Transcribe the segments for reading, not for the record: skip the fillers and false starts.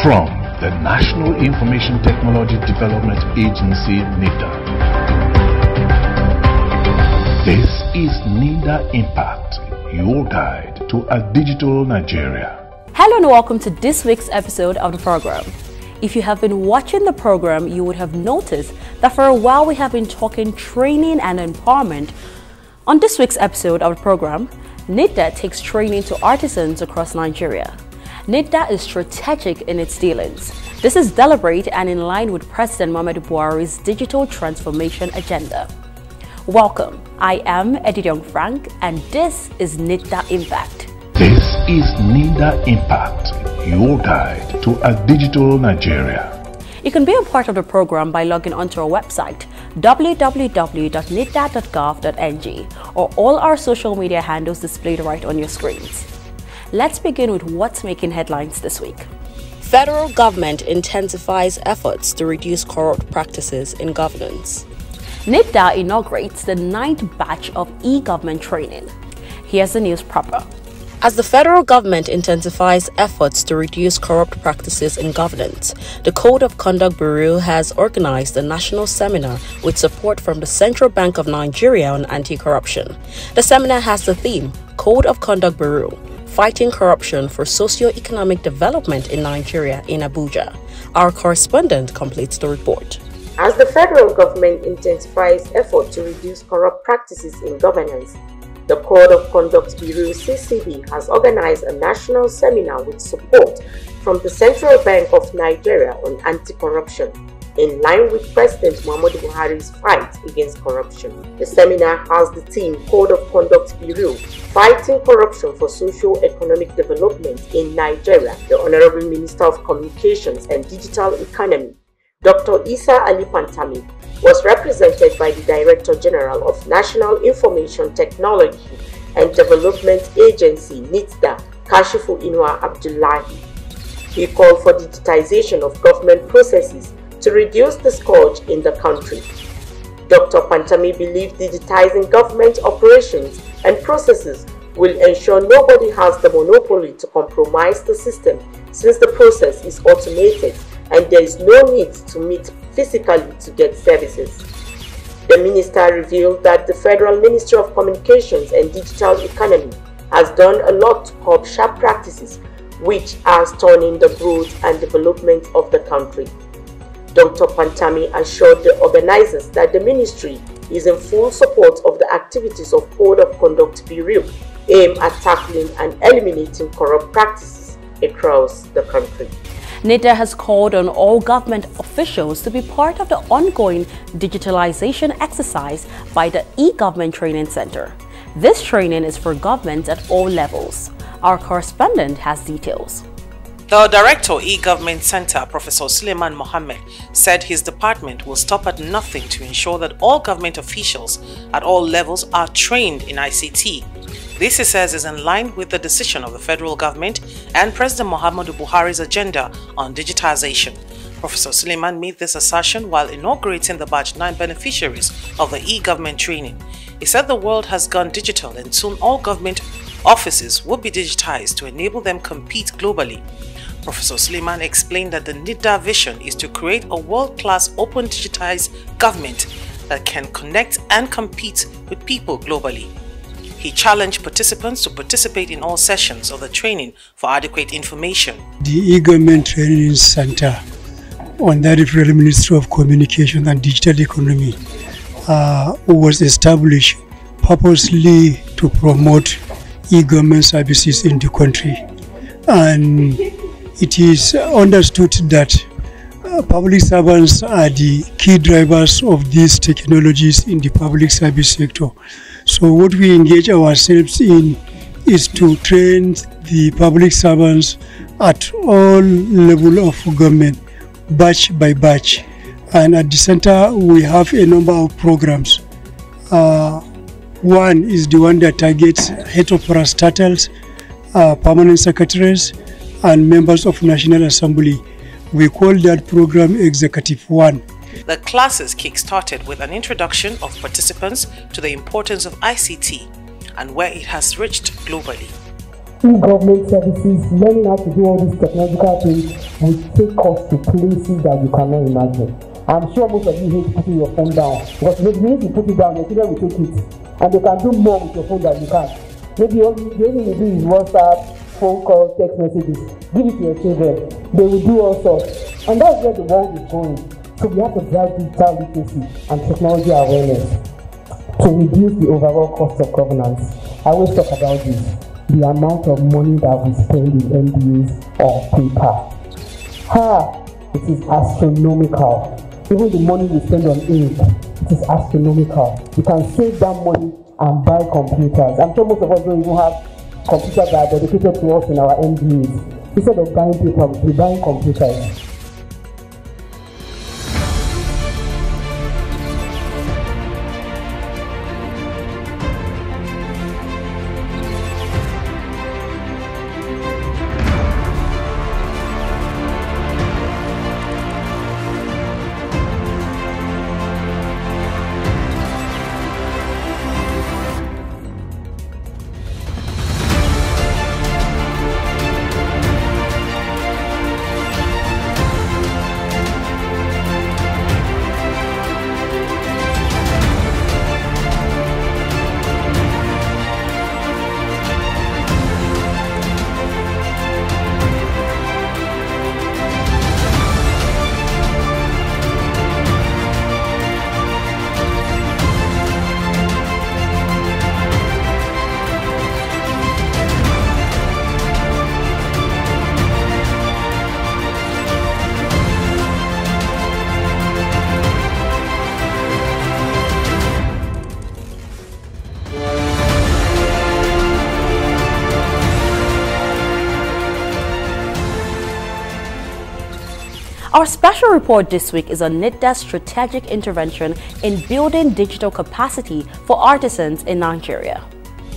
From the National Information Technology Development Agency, NITDA. This is NITDA Impact, your guide to a digital Nigeria. Hello and welcome to this week's episode of the program. If you have been watching the program, you would have noticed that for a while we have been talking training and empowerment. On this week's episode of the program, NITDA takes training to artisans across Nigeria. NITDA is strategic in its dealings. This is deliberate and in line with President Muhammadu Buhari's digital transformation agenda. Welcome, I am Edidion Frank and this is NITDA Impact. This is NITDA Impact, your guide to a digital Nigeria. You can be a part of the program by logging onto our website www.nitda.gov.ng or all our social media handles displayed right on your screens. Let's begin with what's making headlines this week. Federal government intensifies efforts to reduce corrupt practices in governance. NITDA inaugurates the 9th batch of EGovernment Training. Here's the news proper. As the federal government intensifies efforts to reduce corrupt practices in governance, the Code of Conduct Bureau has organized a national seminar with support from the Central Bank of Nigeria on anti-corruption. The seminar has the theme, Code of Conduct Bureau, Fighting Corruption for Socio-Economic Development in Nigeria in Abuja. Our correspondent completes the report. As the federal government intensifies efforts to reduce corrupt practices in governance, the Code of Conduct Bureau (CCB) has organized a national seminar with support from the Central Bank of Nigeria on anti-corruption, in line with President Muhammadu Buhari's fight against corruption. The seminar has the theme Code of Conduct Bureau, Fighting Corruption for Socio-Economic Development in Nigeria. The Honorable Minister of Communications and Digital Economy, Dr. Isa Ali Pantami, was represented by the Director General of National Information Technology and Development Agency, NITDA, Kashifu Inua Abdullahi. He called for digitization of government processes to reduce the scourge in the country. Dr. Pantami believed digitizing government operations and processes will ensure nobody has the monopoly to compromise the system, since the process is automated and there is no need to meet physically to get services. The minister revealed that the Federal Ministry of Communications and Digital Economy has done a lot to curb sharp practices which are stunning the growth and development of the country. Dr. Pantami assured the organizers that the ministry is in full support of the activities of Code of Conduct Bureau aimed at tackling and eliminating corrupt practices across the country. NITDA has called on all government officials to be part of the ongoing digitalization exercise by the EGovernment Training Center. This training is for governments at all levels. Our correspondent has details. The Director EGovernment Center, Professor Suleiman Mohammed, said his department will stop at nothing to ensure that all government officials at all levels are trained in ICT. This, he says, is in line with the decision of the federal government and President Muhammadu Buhari's agenda on digitization. Professor Suleiman made this assertion while inaugurating the batch 9 beneficiaries of the e-government training. He said the world has gone digital and soon all government offices will be digitized to enable them compete globally. Professor Suleiman explained that the NITDA vision is to create a world-class open digitized government that can connect and compete with people globally. He challenged participants to participate in all sessions of the training for adequate information. The EGovernment Training Center under the Federal Ministry of Communication and Digital Economy was established purposely to promote e-government services in the country. And it is understood that public servants are the key drivers of these technologies in the public service sector. So what we engage ourselves in is to train the public servants at all levels of government, batch by batch. And at the center, we have a number of programs. One is the one that targets head of parastatals, permanent secretaries, and members of National Assembly. We call that program Executive 1. The classes kick-started with an introduction of participants to the importance of ICT and where it has reached globally. e-government services, learning how to do all these technological things will take us to places that you cannot imagine. I'm sure most of you hate putting your phone down, because maybe if you put it down, your children will take it, and they can do more with your phone than you can. Maybe the only thing you do is WhatsApp, phone calls, text messages. Give it to your children. They will do all sorts. And that's where the world is going. So we have to drive digital literacy and technology awareness to reduce the overall cost of governance. I always talk about this. The amount of money that we spend in MBAs on paper. It is astronomical. Even the money we spend on ink, it is astronomical. You can save that money and buy computers. I'm sure most of us don't even have computers that are dedicated to us in our MBAs. Instead of buying paper, we're buying computers. Our special report this week is on NITDA's strategic intervention in building digital capacity for artisans in Nigeria.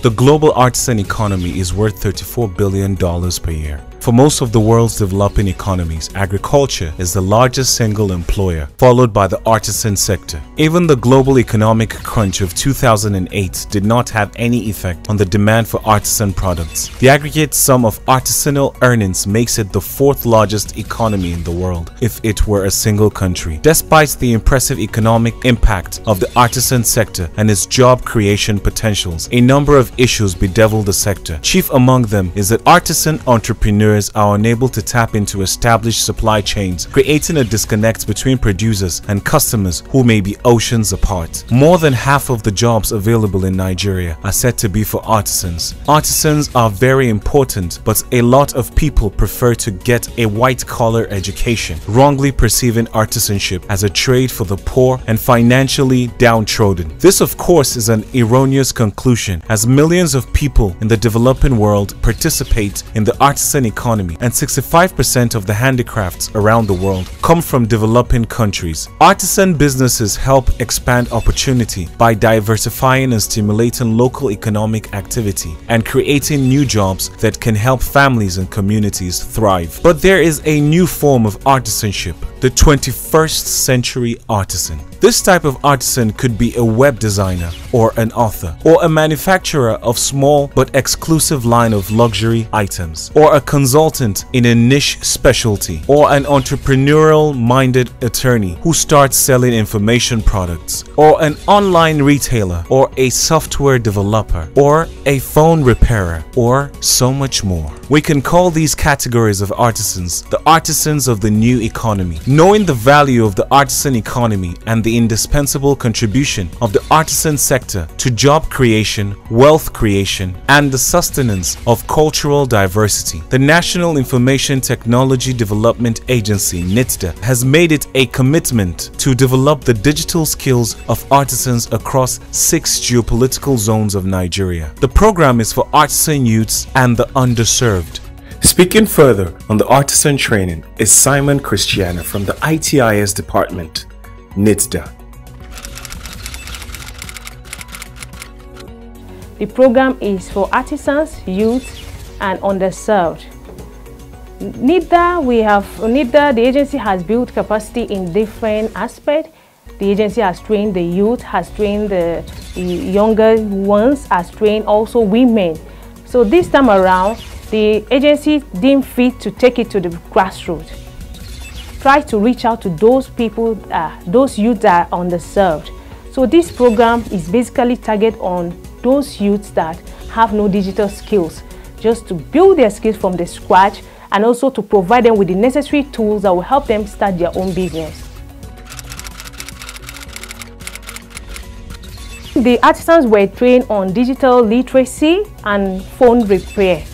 The global artisan economy is worth $34 billion per year. For most of the world's developing economies, agriculture is the largest single employer, followed by the artisan sector. Even the global economic crunch of 2008 did not have any effect on the demand for artisan products. The aggregate sum of artisanal earnings makes it the fourth largest economy in the world, if it were a single country. Despite the impressive economic impact of the artisan sector and its job creation potentials, a number of issues bedevil the sector. Chief among them is that artisan entrepreneurs are unable to tap into established supply chains, creating a disconnect between producers and customers who may be oceans apart. More than half of the jobs available in Nigeria are said to be for artisans. Artisans are very important, but a lot of people prefer to get a white-collar education, wrongly perceiving artisanship as a trade for the poor and financially downtrodden. This, of course, is an erroneous conclusion, as millions of people in the developing world participate in the artisan economy, and 65% of the handicrafts around the world come from developing countries. Artisan businesses help expand opportunity by diversifying and stimulating local economic activity and creating new jobs that can help families and communities thrive. But there is a new form of artisanship, the 21st century artisan. This type of artisan could be a web designer or an author, or a manufacturer of small but exclusive line of luxury items, or a consultant in a niche specialty, or an entrepreneurial-minded attorney who starts selling information products, or an online retailer, or a software developer, or a phone repairer, or so much more. We can call these categories of artisans the artisans of the new economy. Knowing the value of the artisan economy and the indispensable contribution of the artisan sector to job creation, wealth creation, and the sustenance of cultural diversity, the National Information Technology Development Agency, NITDA, has made it a commitment to develop the digital skills of artisans across 6 geopolitical zones of Nigeria. The program is for artisan youths and the underserved. Speaking further on the artisan training is Simon Christiana from the ITIS department, NITDA. The program is for artisans, youth, and underserved. NITDA, the agency has built capacity in different aspects. The agency has trained the youth, has trained the younger ones, has trained also women. So this time around, the agency deemed fit to take it to the grassroots. Try to reach out to those people, those youth that are underserved. So this program is basically targeted on those youths that have no digital skills, just to build their skills from the scratch and also to provide them with the necessary tools that will help them start their own business. The artisans were trained on digital literacy and phone repair,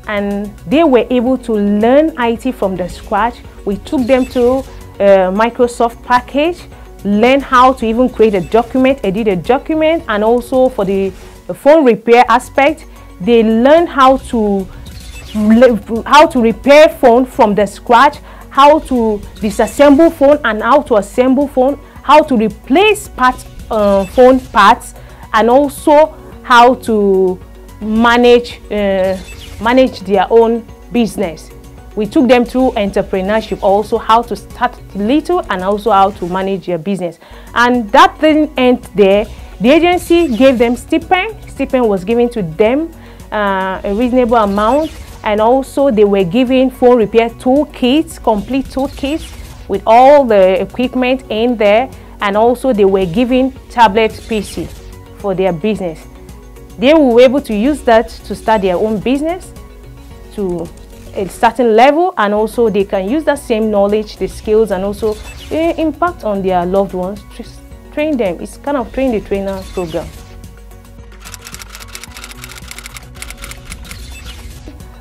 and they were able to learn IT from the scratch. We took them to a Microsoft package, learn how to even create a document, edit a document, and also for the phone repair aspect, they learned how to repair phone from the scratch, how to disassemble phone and how to assemble phone, how to replace phone parts, and also how to manage their own business. We took them through entrepreneurship, also how to start little and also how to manage their business. And that didn't end there. The agency gave them stipend. Stipend was given to them, a reasonable amount, and also they were given phone repair toolkits, complete toolkits with all the equipment in there, and also they were given tablet PC for their business. They were able to use that to start their own business to a certain level, and also they can use that same knowledge, the skills, and also impact on their loved ones, just train them. It's kind of train the trainer program.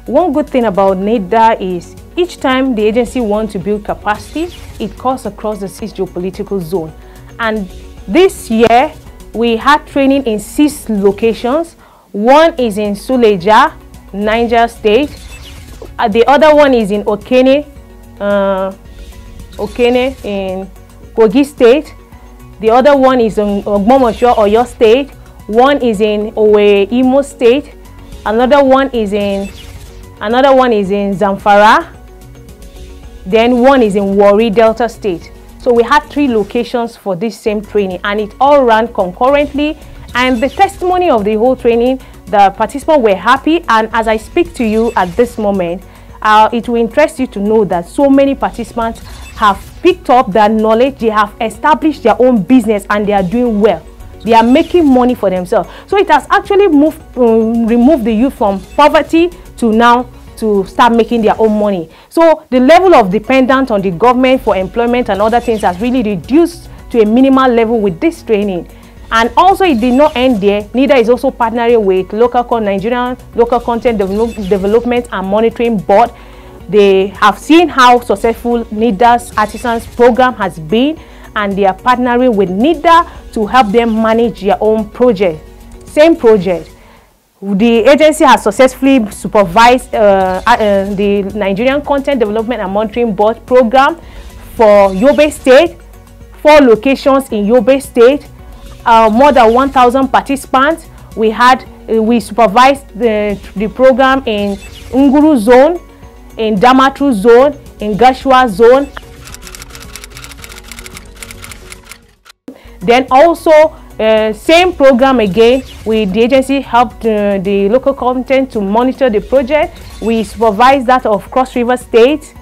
One good thing about NITDA is each time the agency wants to build capacity, it cuts across the 6 geopolitical zone. And this year, we had training in 6 locations. One is in Suleja, Niger State. The other one is in Okene in Kogi State. The other one is in Ogbomoso, Oyo State. One is in Owe, Imo State. Another one is in Zamfara. Then one is in Warri, Delta State. So we had 3 locations for this same training, and it all ran concurrently. And the testimony of the whole training, the participants were happy. And as I speak to you at this moment, it will interest you to know that so many participants have picked up that knowledge. They have established their own business and they are doing well. They are making money for themselves. So it has actually removed the youth from poverty to now to start making their own money. So the level of dependence on the government for employment and other things has really reduced to a minimal level with this training. And also it did not end there. NITDA is also partnering with Nigerian Local Content Development and Monitoring Board. They have seen how successful NITDA's Artisans program has been, and they are partnering with NITDA to help them manage their own project. Same project. The agency has successfully supervised the Nigerian Content Development and Monitoring Board program for Yobe State, 4 locations in Yobe State, more than 1,000 participants. We supervised the program in Nguru Zone, in Damaturu Zone, in Gashua Zone. Then also, same program again, the agency helped the local content to monitor the project. We supervised that of Cross River State,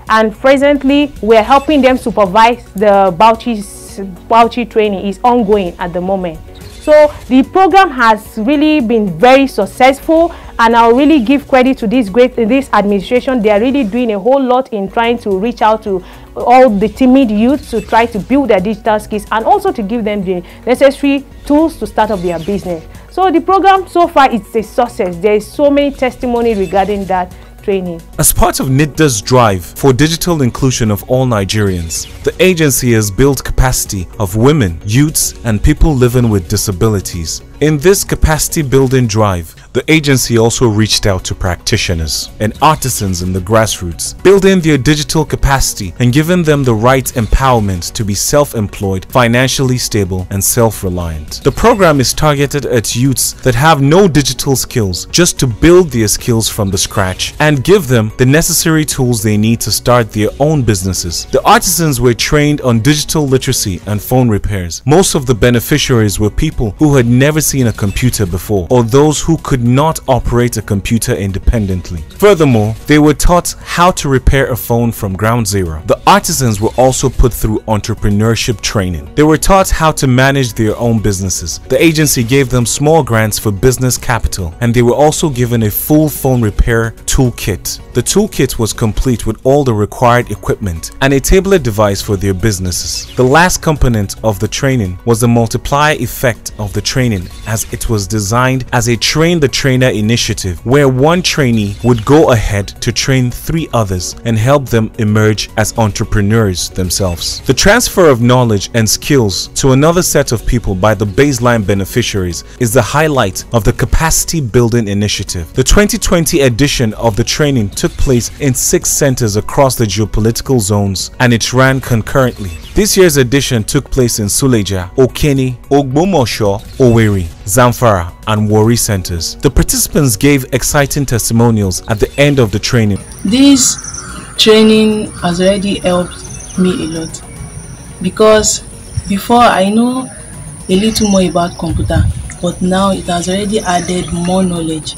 and presently we are helping them supervise the Bauchi training. Is ongoing at the moment. So the program has really been very successful, and I'll really give credit to this administration. They are really doing a whole lot in trying to reach out to all the timid youths to try to build their digital skills and also to give them the necessary tools to start up their business. So the program so far is a success. There is so many testimony regarding that training. As part of NITDA's drive for digital inclusion of all Nigerians, the agency has built capacity of women, youths, and people living with disabilities. In this capacity building drive, the agency also reached out to practitioners and artisans in the grassroots, building their digital capacity and giving them the right empowerment to be self-employed, financially stable, and self-reliant. The program is targeted at youths that have no digital skills, just to build their skills from the scratch and give them the necessary tools they need to start their own businesses. The artisans were trained on digital literacy and phone repairs. Most of the beneficiaries were people who had never seen a computer before, or those who could not operate a computer independently. Furthermore, they were taught how to repair a phone from ground zero. The artisans were also put through entrepreneurship training. They were taught how to manage their own businesses. The agency gave them small grants for business capital, and they were also given a full phone repair toolkit. The toolkit was complete with all the required equipment and a tablet device for their businesses. The last component of the training was the multiplier effect of the training, as it was designed as a train the trainer initiative where one trainee would go ahead to train 3 others and help them emerge as entrepreneurs themselves. The transfer of knowledge and skills to another set of people by the baseline beneficiaries is the highlight of the capacity building initiative. The 2020 edition of the training took place in 6 centers across the geopolitical zones, and it ran concurrently. This year's edition took place in Suleja, Okene, Ogbomosho, Owerri, Zamfara, and Warri centers. The participants gave exciting testimonials at the end of the training. This training has already helped me a lot, because before I know a little more about computer, but now it has already added more knowledge.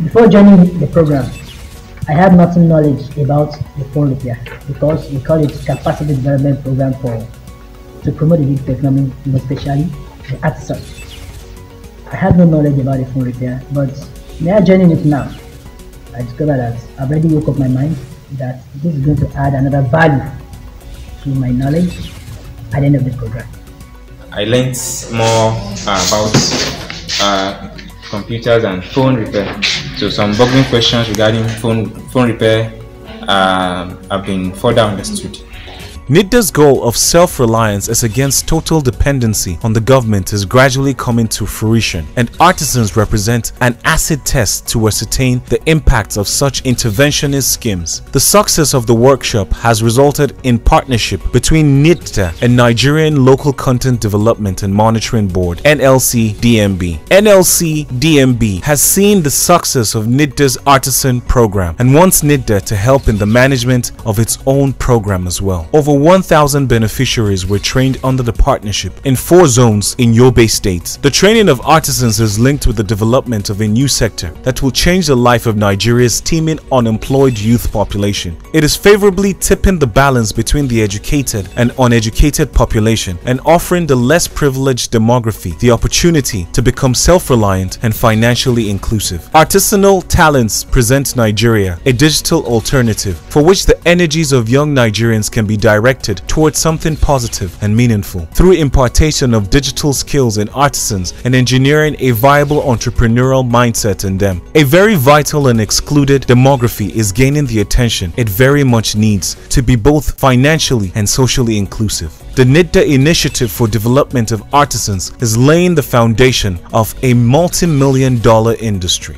Before joining the program, I had nothing knowledge about the phone repair, because we call it capacity development program to promote the digital economy, especially the artisan. I had no knowledge about the phone repair, but now joining it now, I discovered that I've already woke up my mind that this is going to add another value to my knowledge at the end of the program. I learned more about computers and phone repair. So some bugging questions regarding phone repair have been further understood. NITDA's goal of self-reliance as against total dependency on the government is gradually coming to fruition, and artisans represent an acid test to ascertain the impacts of such interventionist schemes. The success of the workshop has resulted in partnership between NITDA and Nigerian Local Content Development and Monitoring Board, NLC-DMB. NLC-DMB has seen the success of NITDA's artisan program and wants NITDA to help in the management of its own program as well. Over 1,000 beneficiaries were trained under the partnership in 4 zones in Yobe State. The training of artisans is linked with the development of a new sector that will change the life of Nigeria's teeming unemployed youth population. It is favorably tipping the balance between the educated and uneducated population and offering the less privileged demography the opportunity to become self-reliant and financially inclusive. Artisanal talents present Nigeria a digital alternative for which the energies of young Nigerians can be directed towards something positive and meaningful. Through impartation of digital skills in artisans and engineering a viable entrepreneurial mindset in them, a very vital and excluded demography is gaining the attention it very much needs to be both financially and socially inclusive. The NITDA Initiative for Development of Artisans is laying the foundation of a multi-million-dollar industry.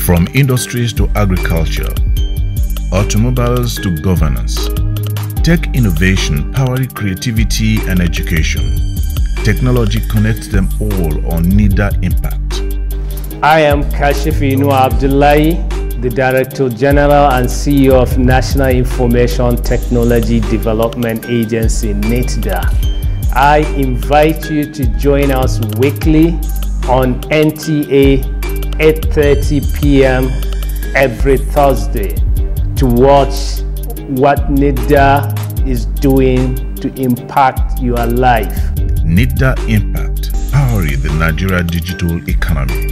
From industries to agriculture, automobiles to governance, tech innovation powering creativity and education. Technology connects them all on NITDA Impact. I am Kashifi Noor Abdullahi, the Director General and CEO of National Information Technology Development Agency, NITDA. I invite you to join us weekly on NTA 8:30 p.m. every Thursday to watch what NITDA is doing to impact your life. NITDA Impact, powering the Nigeria digital economy.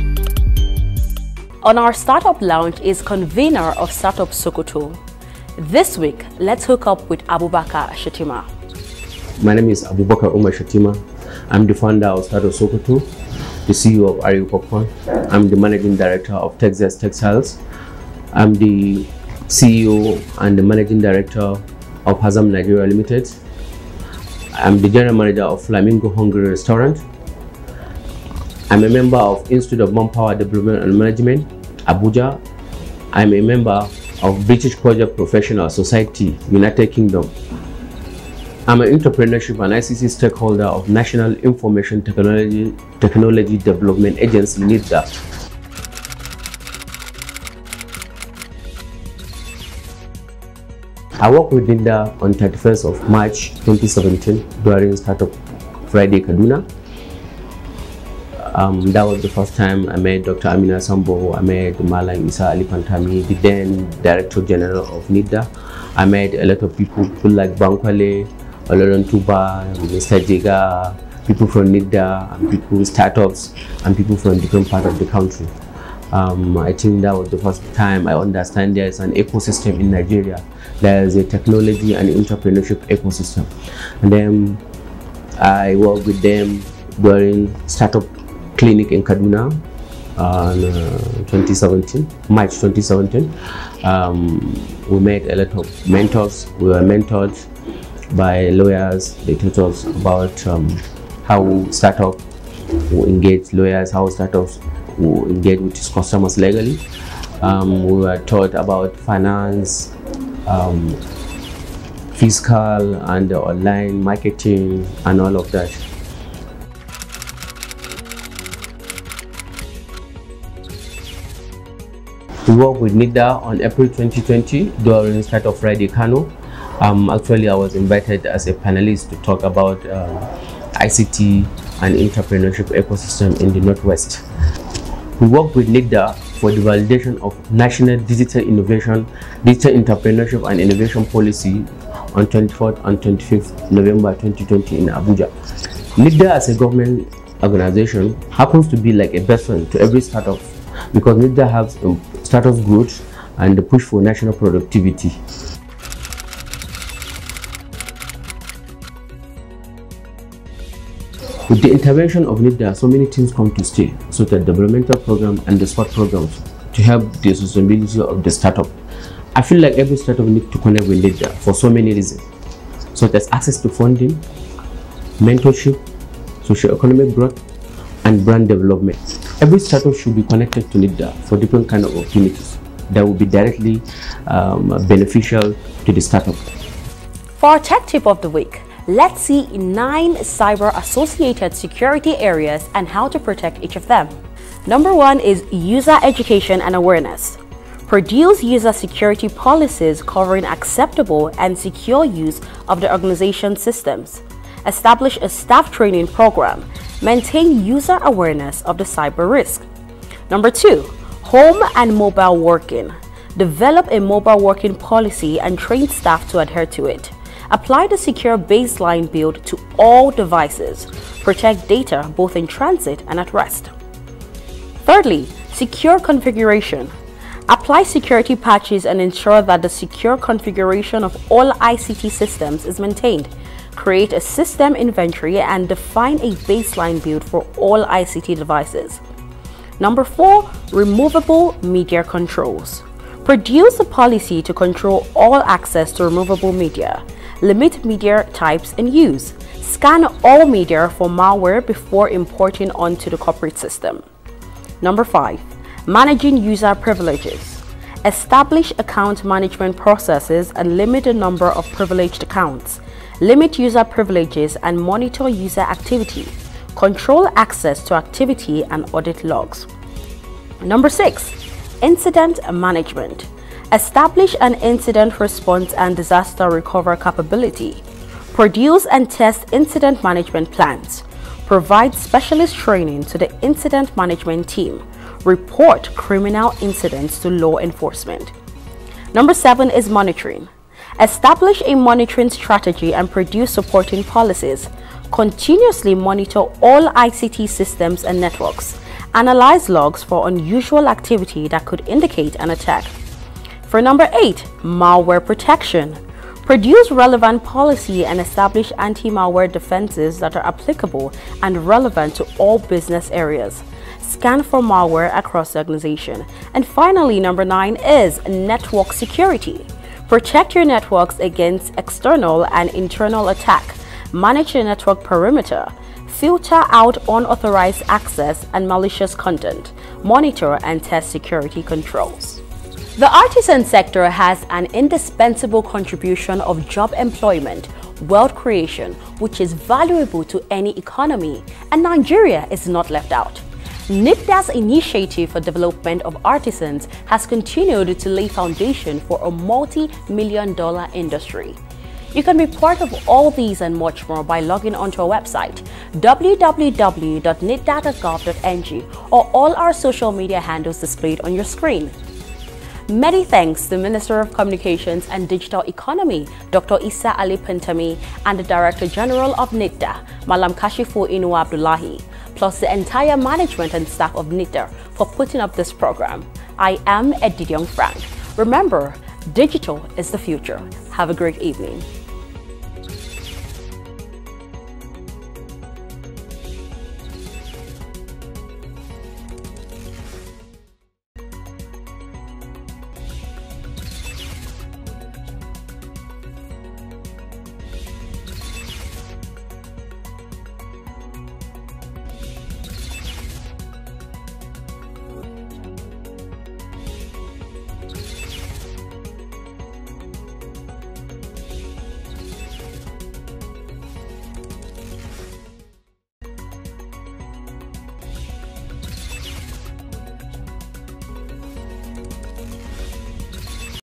On our Startup Lounge is convener of Startup Sokoto. This week, let's hook up with Abubakar Shatima. My name is Abubakar Umar Shatima. I'm the founder of Startup Sokoto, the CEO of Ariu Popcorn. I'm the Managing Director of Texas Textiles. I'm the CEO and the Managing Director of Hazam Nigeria Limited. I'm the General Manager of Flamingo Hungary Restaurant. I'm a member of Institute of Manpower Development and Management, Abuja. I'm a member of British Project Professional Society, United Kingdom. I'm an entrepreneurship and ICT stakeholder of National Information Technology Development Agency, NITDA. I worked with NITDA on 31st of March 2017 during Startup Friday Kaduna. That was the first time I met Dr. Amina Sambo. I met Malang Isa Ali Pantami, the then Director General of NITDA. I met a lot of people like Bankwale, Oloron Tuba, Mr. Jega, people from NITDA, and people, startups, and people from different parts of the country. I think that was the first time I understand there is an ecosystem in Nigeria. There is a technology and entrepreneurship ecosystem. And then I worked with them during Startup Clinic in Kaduna in 2017, March 2017. We met a lot of mentors. We were mentored by lawyers. They taught us about how startups will engage lawyers, how startups will engage with its customers legally. We were taught about finance, fiscal, and online marketing, and all of that. We worked with NITDA on April 2020 during Startup Friday Kano. Actually, I was invited as a panelist to talk about ICT and entrepreneurship ecosystem in the Northwest. We worked with NITDA for the validation of National Digital Innovation, Digital Entrepreneurship and Innovation Policy on 24th and 25th November 2020 in Abuja. NITDA as a government organization happens to be like a best friend to every startup because NITDA has startup growth and the push for national productivity. With the intervention of NITDA, so many things come to stay, such as developmental programs and the sport programs to help the sustainability of the startup. I feel like every startup needs to connect with NITDA for so many reasons, such as access to funding, mentorship, socio-economic growth, and brand development. Every startup should be connected to NITDA for different kind of opportunities that will be directly beneficial to the startup. For our tech tip of the week, let's see 9 cyber-associated security areas and how to protect each of them. Number 1 is user education and awareness. Produce user security policies covering acceptable and secure use of the organization's systems. Establish a staff training program. Maintain user awareness of the cyber risk. Number 2, home and mobile working. Develop a mobile working policy and train staff to adhere to it. Apply the secure baseline build to all devices. Protect data both in transit and at rest. Thirdly, secure configuration. Apply security patches and ensure that the secure configuration of all ICT systems is maintained. Create a system inventory and define a baseline build for all ICT devices. Number 4, removable media controls. Produce a policy to control all access to removable media. Limit media types and use. Scan all media for malware before importing onto the corporate system. Number 5, managing user privileges. Establish account management processes and limit the number of privileged accounts. Limit user privileges and monitor user activity. Control access to activity and audit logs. Number 6, incident management. Establish an incident response and disaster recovery capability. Produce and test incident management plans. Provide specialist training to the incident management team. Report criminal incidents to law enforcement. Number 7 is monitoring. Establish a monitoring strategy and produce supporting policies. Continuously monitor all ICT systems and networks. Analyze logs for unusual activity that could indicate an attack. For number 8, malware protection. Produce relevant policy and establish anti-malware defenses that are applicable and relevant to all business areas. Scan for malware across the organization. And finally, number 9 is network security. Protect your networks against external and internal attack. Manage your network perimeter. Filter out unauthorized access and malicious content. Monitor and test security controls. The artisan sector has an indispensable contribution of job employment, wealth creation, which is valuable to any economy, and Nigeria is not left out. NITDA's initiative for development of artisans has continued to lay foundation for a multi-million-dollar industry. You can be part of all these and much more by logging onto our website www.nitda.gov.ng or all our social media handles displayed on your screen. Many thanks to the Minister of Communications and Digital Economy, Dr. Issa Ali Pantami, and the Director General of NITDA, Malam Kashifu Inu Abdullahi, plus the entire management and staff of NITDA for putting up this program. I am Edidiong Frank. Remember, digital is the future. Have a great evening.